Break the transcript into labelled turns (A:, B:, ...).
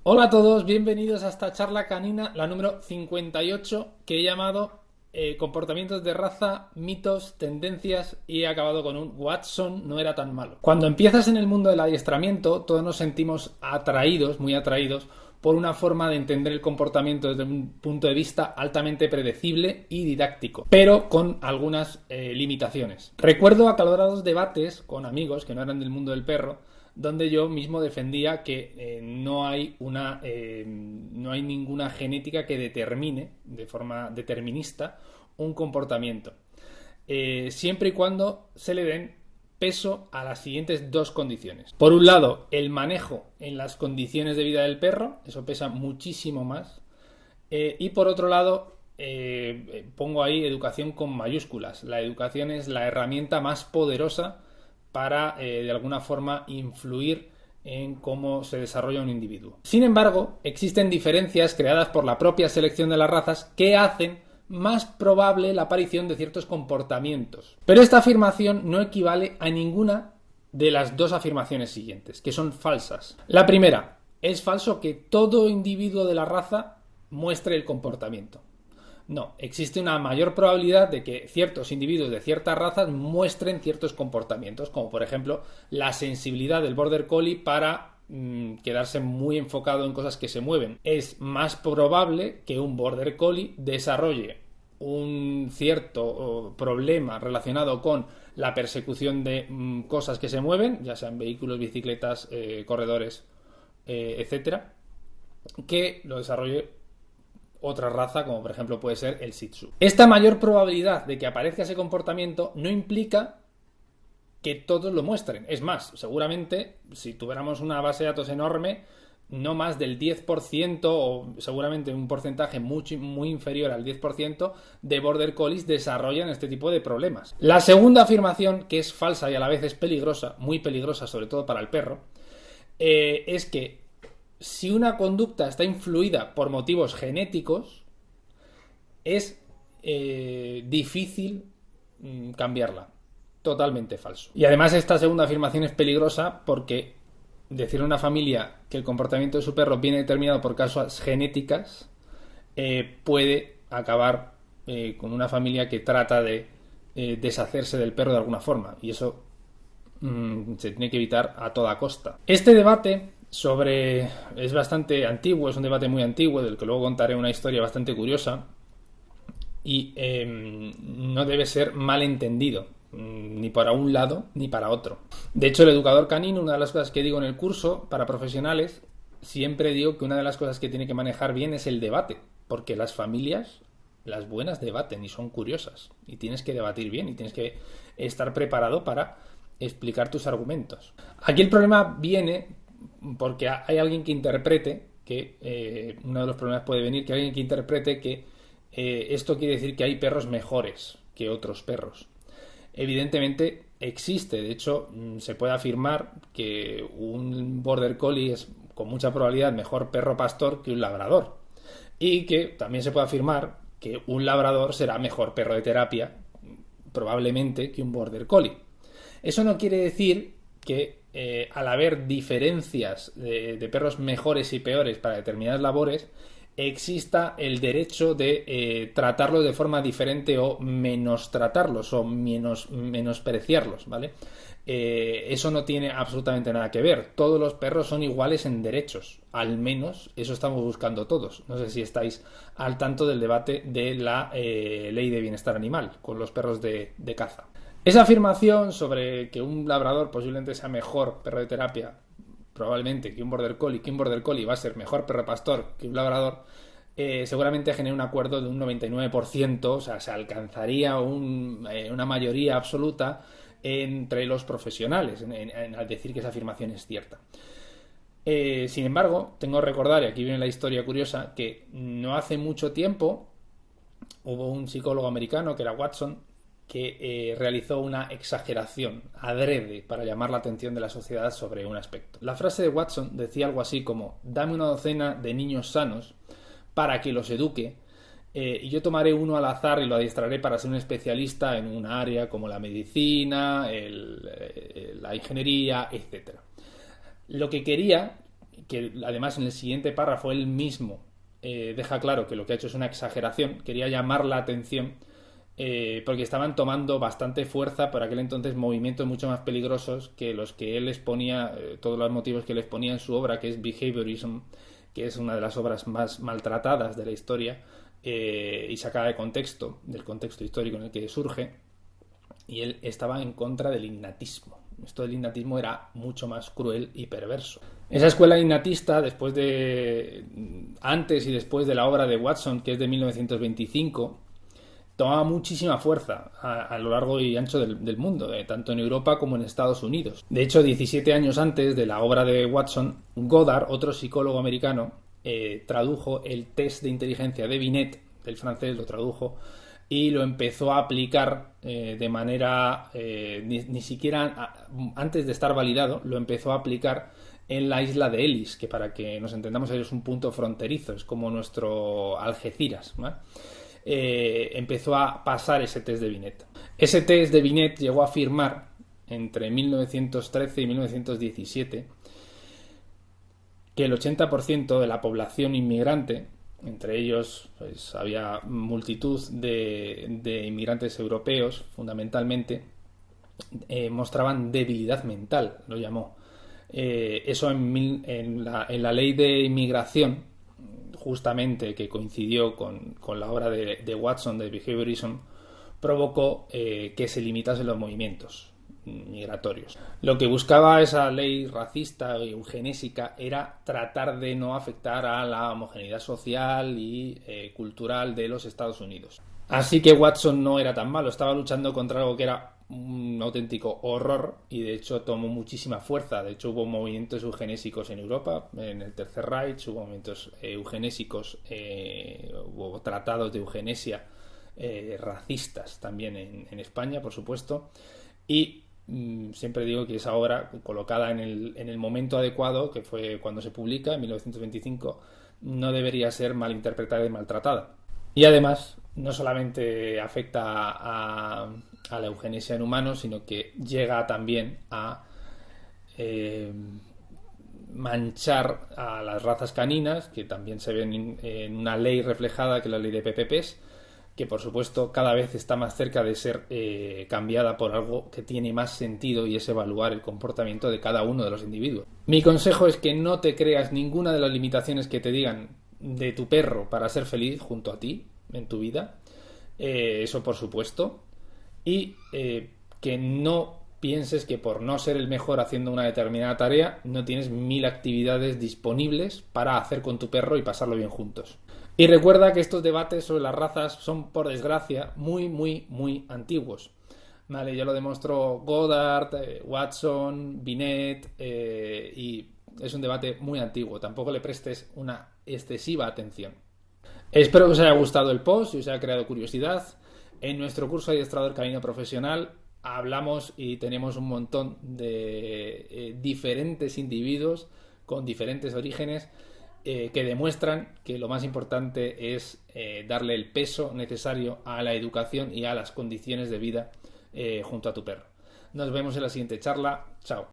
A: Hola a todos, bienvenidos a esta charla canina, la número 58, que he llamado Comportamientos de raza, mitos, tendencias, y he acabado con un Watson no era tan malo. Cuando empiezas en el mundo del adiestramiento, todos nos sentimos atraídos, muy atraídos, por una forma de entender el comportamiento desde un punto de vista altamente predecible y didáctico, pero con algunas limitaciones. Recuerdo acalorados debates con amigos que no eran del mundo del perro, donde yo mismo defendía que no hay ninguna genética que determine de forma determinista un comportamiento, siempre y cuando se le den peso a las siguientes dos condiciones. Por un lado, el manejo en las condiciones de vida del perro, eso pesa muchísimo más, y por otro lado, pongo ahí educación con mayúsculas. La educación es la herramienta más poderosa para, de alguna forma, influir en cómo se desarrolla un individuo. Sin embargo, existen diferencias creadas por la propia selección de las razas que hacen más probable la aparición de ciertos comportamientos. Pero esta afirmación no equivale a ninguna de las dos afirmaciones siguientes, que son falsas. La primera, es falso que todo individuo de la raza muestre el comportamiento. No, existe una mayor probabilidad de que ciertos individuos de ciertas razas muestren ciertos comportamientos, como por ejemplo la sensibilidad del Border Collie para quedarse muy enfocado en cosas que se mueven. Es más probable que un Border Collie desarrolle un cierto problema relacionado con la persecución de cosas que se mueven, ya sean vehículos, bicicletas, corredores, etcétera, que lo desarrolle otra raza, como por ejemplo puede ser el Shih Tzu. Esta mayor probabilidad de que aparezca ese comportamiento no implica que todos lo muestren. Es más, seguramente si tuviéramos una base de datos enorme, no más del 10% o seguramente un porcentaje muy inferior al 10% de Border Collies desarrollan este tipo de problemas. La segunda afirmación, que es falsa y a la vez es peligrosa, muy peligrosa sobre todo para el perro, es que si una conducta está influida por motivos genéticos, es difícil cambiarla. Totalmente falso. Y además esta segunda afirmación es peligrosa porque decirle a una familia que el comportamiento de su perro viene determinado por causas genéticas puede acabar con una familia que trata de deshacerse del perro de alguna forma. Y eso se tiene que evitar a toda costa. Este debate es bastante antiguo, es un debate muy antiguo del que luego contaré una historia bastante curiosa y no debe ser mal entendido ni para un lado ni para otro. De hecho, el educador canino, una de las cosas que digo en el curso para profesionales, siempre digo que una de las cosas que tiene que manejar bien es el debate, porque las familias, las buenas, debaten y son curiosas y tienes que debatir bien y tienes que estar preparado para explicar tus argumentos. Aquí el problema viene porque hay alguien que interprete que uno de los problemas puede venir que alguien que interprete que esto quiere decir que hay perros mejores que otros perros. Evidentemente existe, de hecho se puede afirmar que un Border Collie es con mucha probabilidad mejor perro pastor que un labrador, y que también se puede afirmar que un labrador será mejor perro de terapia probablemente que un Border Collie. Eso no quiere decir que al haber diferencias de perros mejores y peores para determinadas labores exista el derecho de tratarlos de forma diferente o menos tratarlos o menospreciarlos, ¿vale? Eso no tiene absolutamente nada que ver. Todos los perros son iguales en derechos, al menos eso estamos buscando todos. No sé si estáis al tanto del debate de la ley de bienestar animal con los perros de caza. Esa afirmación sobre que un labrador posiblemente sea mejor perro de terapia probablemente que un Border Collie va a ser mejor perro pastor que un labrador, seguramente genere un acuerdo de un 99%, o sea, se alcanzaría una mayoría absoluta entre los profesionales al decir que esa afirmación es cierta. Sin embargo, tengo que recordar, y aquí viene la historia curiosa, que no hace mucho tiempo hubo un psicólogo americano que era Watson, que realizó una exageración adrede para llamar la atención de la sociedad sobre un aspecto. La frase de Watson decía algo así como: dame una docena de niños sanos para que los eduque, y yo tomaré uno al azar y lo adiestraré para ser un especialista en un área como la medicina, la ingeniería, etc. Lo que quería que además en el siguiente párrafo él mismo deja claro que lo que ha hecho es una exageración, quería llamar la atención porque estaban tomando bastante fuerza por aquel entonces movimientos mucho más peligrosos que los que él exponía, todos los motivos que él exponía en su obra, que es Behaviorism, que es una de las obras más maltratadas de la historia y sacada de contexto, del contexto histórico en el que surge, y él estaba en contra del innatismo. Esto del innatismo era mucho más cruel y perverso. Esa escuela innatista, antes y después de la obra de Watson, que es de 1925, tomaba muchísima fuerza a lo largo y ancho del mundo, tanto en Europa como en Estados Unidos. De hecho, 17 años antes de la obra de Watson, Goddard, otro psicólogo americano, tradujo el test de inteligencia de Binet, del francés lo tradujo, y lo empezó a aplicar de manera, ni siquiera antes de estar validado, lo empezó a aplicar en la isla de Ellis, que para que nos entendamos es un punto fronterizo, es como nuestro Algeciras, ¿vale? Empezó a pasar ese test de Binet. Ese test de Binet llegó a afirmar entre 1913 y 1917 que el 80% de la población inmigrante, entre ellos pues, había multitud de inmigrantes europeos fundamentalmente, mostraban debilidad mental, lo llamó. Eso en la ley de inmigración, justamente que coincidió con la obra de Watson de Behaviorism, provocó que se limitasen los movimientos migratorios. Lo que buscaba esa ley racista y eugenésica era tratar de no afectar a la homogeneidad social y cultural de los Estados Unidos. Así que Watson no era tan malo, estaba luchando contra algo que era un auténtico horror y de hecho tomó muchísima fuerza. De hecho hubo movimientos eugenésicos en Europa, en el Tercer Reich, hubo movimientos eugenésicos, hubo tratados de eugenesia racistas también en España, por supuesto, y siempre digo que esa obra, colocada en el momento adecuado, que fue cuando se publica, en 1925, no debería ser malinterpretada y maltratada. Y además, no solamente afecta a la eugenesia en humanos, sino que llega también a manchar a las razas caninas, que también se ven en una ley reflejada, que es la ley de PPPs, que por supuesto cada vez está más cerca de ser cambiada por algo que tiene más sentido, y es evaluar el comportamiento de cada uno de los individuos. Mi consejo es que no te creas ninguna de las limitaciones que te digan de tu perro para ser feliz junto a ti en tu vida, eso por supuesto, y que no pienses que por no ser el mejor haciendo una determinada tarea no tienes 1000 actividades disponibles para hacer con tu perro y pasarlo bien juntos. Y recuerda que estos debates sobre las razas son, por desgracia, muy, muy, muy antiguos. Vale, ya lo demostró Goddard, Watson, Binet, y es un debate muy antiguo. Tampoco le prestes una excesiva atención. Espero que os haya gustado el post y os haya creado curiosidad. En nuestro curso de Adiestrador Canino Profesional hablamos y tenemos un montón de diferentes individuos con diferentes orígenes que demuestran que lo más importante es darle el peso necesario a la educación y a las condiciones de vida junto a tu perro. Nos vemos en la siguiente charla. Chao.